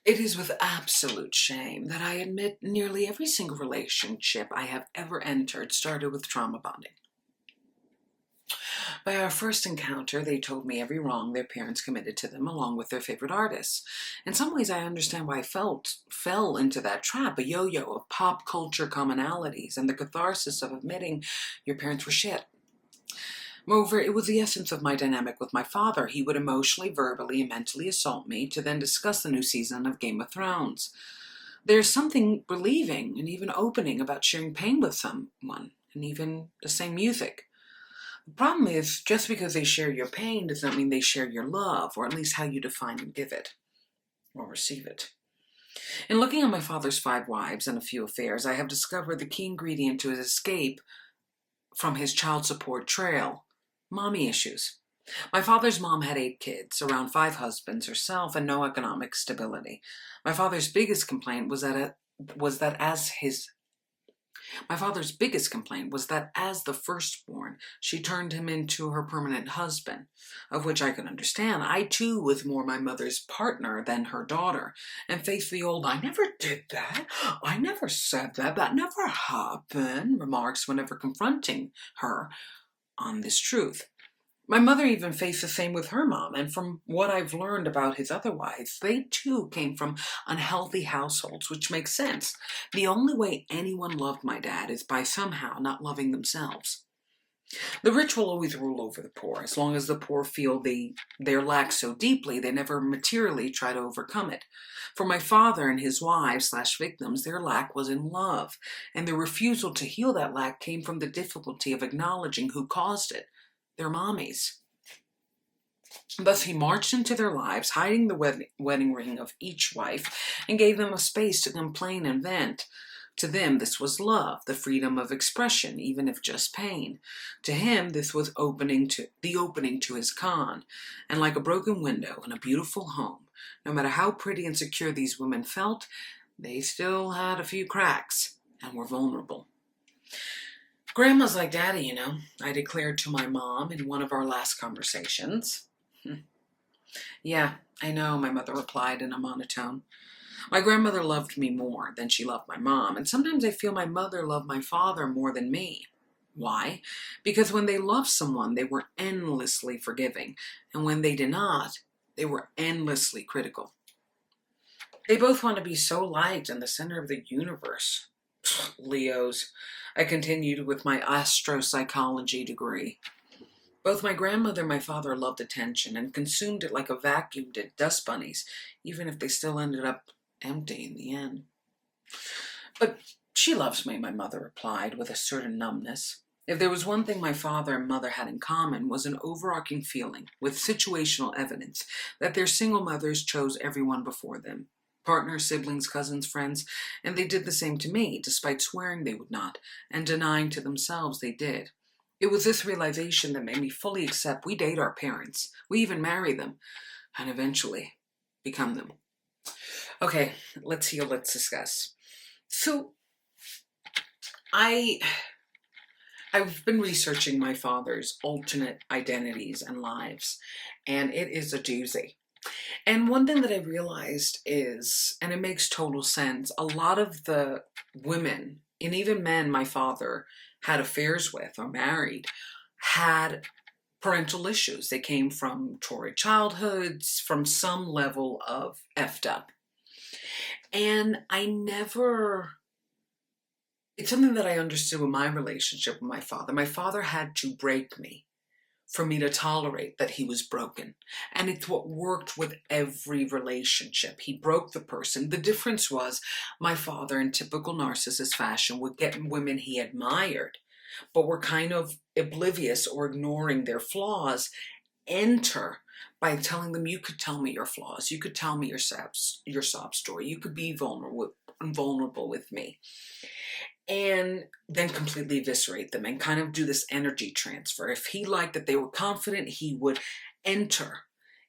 It is with absolute shame that I admit nearly every single relationship I have ever entered started with trauma bonding. By our first encounter, they told me every wrong their parents committed to them, along with their favorite artists. In some ways, I understand why I fell into that trap, a yo-yo of pop culture commonalities and the catharsis of admitting your parents were shit. Moreover, it was the essence of my dynamic with my father. He would emotionally, verbally, and mentally assault me to then discuss the new season of Game of Thrones. There's something relieving and even opening about sharing pain with someone, and even the same music. The problem is, just because they share your pain does not mean they share your love, or at least how you define and give it, or receive it. In looking at my father's 5 wives and a few affairs, I have discovered the key ingredient to his escape from his child support trail: mommy issues. My father's mom had 8 kids, around 5 husbands herself, and no economic stability. My father's biggest complaint was that as his My father's biggest complaint was that as the firstborn, she turned him into her permanent husband, of which I could understand. I too was more my mother's partner than her daughter, and faced the old "I never did that, I never said that, that never happened" remarks whenever confronting her on this truth. My mother even faced the same with her mom, and from what I've learned about his other wives, they too came from unhealthy households, which makes sense. The only way anyone loved my dad is by somehow not loving themselves. The rich will always rule over the poor, as long as the poor feel their lack so deeply they never materially try to overcome it. For my father and his wives/victims, their lack was in love, and their refusal to heal that lack came from the difficulty of acknowledging who caused it: their mommies. Thus he marched into their lives, hiding the wedding ring of each wife, and gave them a space to complain and vent. To them, this was love, the freedom of expression, even if just pain. To him, this was the opening to his con. And like a broken window in a beautiful home, no matter how pretty and secure these women felt, they still had a few cracks and were vulnerable. "Grandma's like daddy, I declared to my mom in one of our last conversations. "Yeah, I know," my mother replied in a monotone. "My grandmother loved me more than she loved my mom, and sometimes I feel my mother loved my father more than me. Why? Because when they loved someone, they were endlessly forgiving, and when they did not, they were endlessly critical. They both want to be so liked in the center of the universe." Leos, I continued with my astropsychology degree. "Both my grandmother and my father loved attention and consumed it like a vacuum did dust bunnies, even if they still ended up empty in the end." "But she loves me," my mother replied with a certain numbness. If there was one thing my father and mother had in common, was an overarching feeling, with situational evidence, that their single mothers chose everyone before them: partners, siblings, cousins, friends, and they did the same to me, despite swearing they would not, and denying to themselves they did. It was this realization that made me fully accept we date our parents, we even marry them, and eventually become them. Okay, let's heal, let's discuss. So, I I've been researching my father's alternate identities and lives, and it is a doozy. And one thing that I realized is, and it makes total sense, a lot of the women, and even men my father had affairs with or married, had parental issues. They came from torrid childhoods, from some level of effed up. And it's something that I understood with my relationship with my father. My father had to break me for me to tolerate that he was broken. And it's what worked with every relationship. He broke the person. The difference was my father, in typical narcissist fashion, would get women he admired, but were kind of oblivious or ignoring their flaws, enter by telling them, "You could tell me your flaws. You could tell me your sob story. You could be vulnerable with me." And then completely eviscerate them and kind of do this energy transfer. If he liked that they were confident, he would enter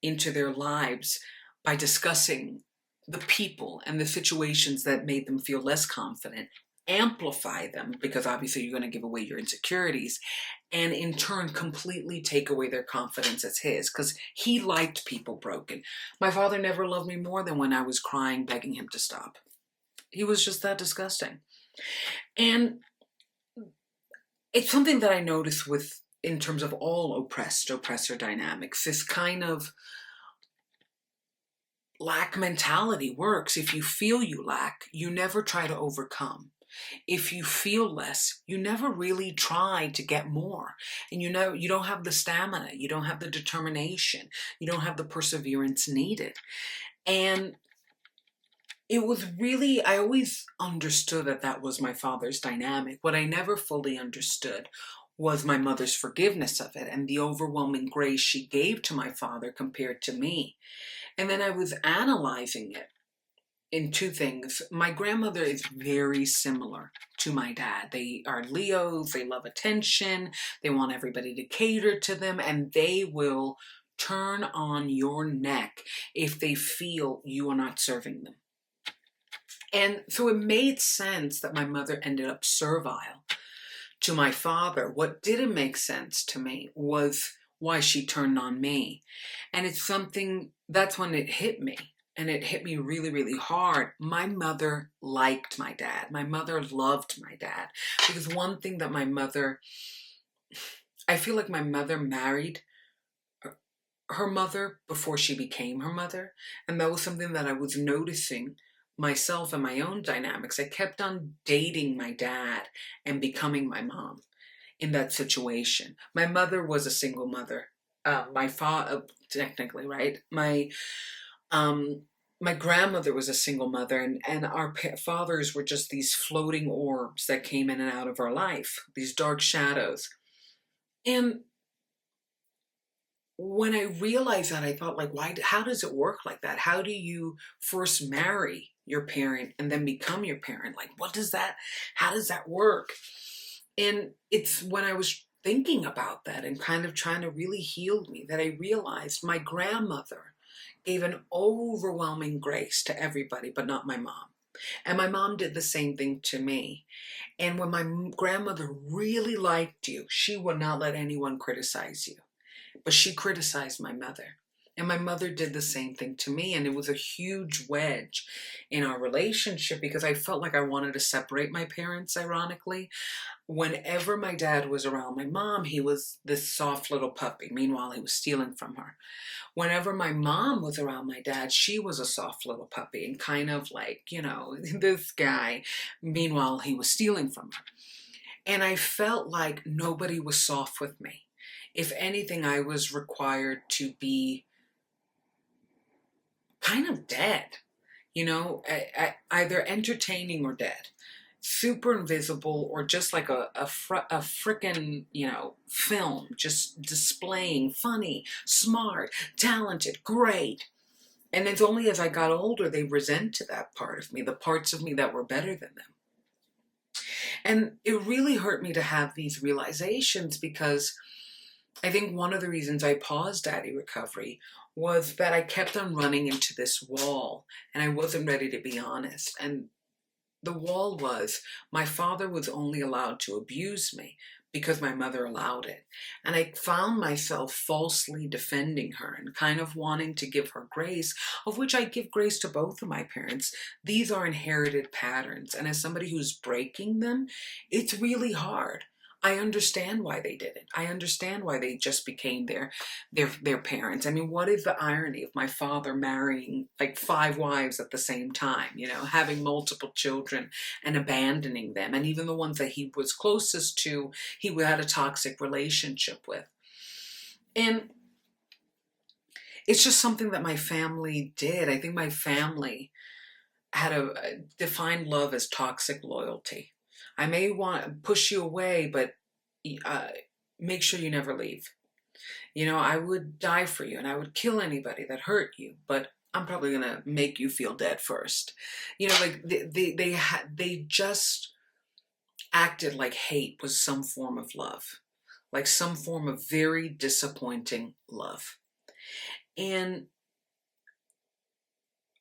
into their lives by discussing the people and the situations that made them feel less confident, amplify them, because obviously you're going to give away your insecurities, and in turn completely take away their confidence as his, because he liked people broken. My father never loved me more than when I was crying, begging him to stop. He was just that disgusting. And it's something that I notice with, in terms of all oppressor dynamics, this kind of lack mentality works. If you feel you lack, you never try to overcome. If you feel less, you never really try to get more. And you know, you don't have the stamina, you don't have the determination, you don't have the perseverance needed. And it was really, I always understood that that was my father's dynamic. What I never fully understood was my mother's forgiveness of it and the overwhelming grace she gave to my father compared to me. And then I was analyzing it in two things. My grandmother is very similar to my dad. They are Leos, they love attention, they want everybody to cater to them, and they will turn on your neck if they feel you are not serving them. And so it made sense that my mother ended up servile to my father. What didn't make sense to me was why she turned on me. And it's something, that's when it hit me. And it hit me really, really hard. My mother liked my dad. My mother loved my dad. Because one thing that my mother, I feel like my mother married her mother before she became her mother. And that was something that I was noticing myself and my own dynamics. I kept on dating my dad and becoming my mom in that situation. My mother was a single mother. My father, technically, right? My grandmother was a single mother, and our fathers were just these floating orbs that came in and out of our life, these dark shadows. And when I realized that, I thought, like, why? How does it work like that? How do you first marry your parent and then become your parent? Like, how does that work? And it's when I was thinking about that and kind of trying to really heal me that I realized my grandmother gave an overwhelming grace to everybody, but not my mom. And my mom did the same thing to me. And when my grandmother really liked you, she would not let anyone criticize you. But she criticized my mother. And my mother did the same thing to me. And it was a huge wedge in our relationship because I felt like I wanted to separate my parents, ironically. Whenever my dad was around my mom, he was this soft little puppy. Meanwhile, he was stealing from her. Whenever my mom was around my dad, she was a soft little puppy and kind of like, this guy. Meanwhile, he was stealing from her. And I felt like nobody was soft with me. If anything, I was required to be kind of dead, either entertaining or dead. Super invisible, or just like a frickin', film, just displaying funny, smart, talented, great. And it's only as I got older, they resented that part of me, the parts of me that were better than them. And it really hurt me to have these realizations because I think one of the reasons I paused Daddy Recovery was that I kept on running into this wall and I wasn't ready to be honest. And the wall was, my father was only allowed to abuse me because my mother allowed it. And I found myself falsely defending her and kind of wanting to give her grace, of which I give grace to both of my parents. These are inherited patterns. And as somebody who's breaking them, it's really hard. I understand why they did it. I understand why they just became their parents. I mean, what is the irony of my father marrying like 5 wives at the same time, having multiple children and abandoning them. And even the ones that he was closest to, he had a toxic relationship with. And it's just something that my family did. I think my family had defined love as toxic loyalty. I may want to push you away, but make sure you never leave. I would die for you and I would kill anybody that hurt you, but I'm probably going to make you feel dead first. Like they just acted like hate was some form of love, like some form of very disappointing love. And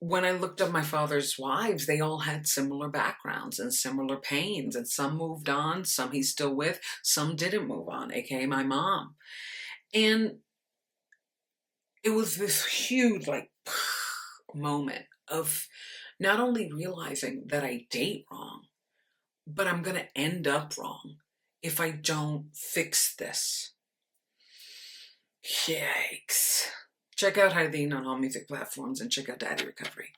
when I looked up my father's wives, they all had similar backgrounds and similar pains, and some moved on, some he's still with, some didn't move on, aka my mom. And it was this huge, like, moment of not only realizing that I date wrong, but I'm gonna end up wrong if I don't fix this. Yikes. Check out Hardín on all music platforms and check out Daddy Recovery.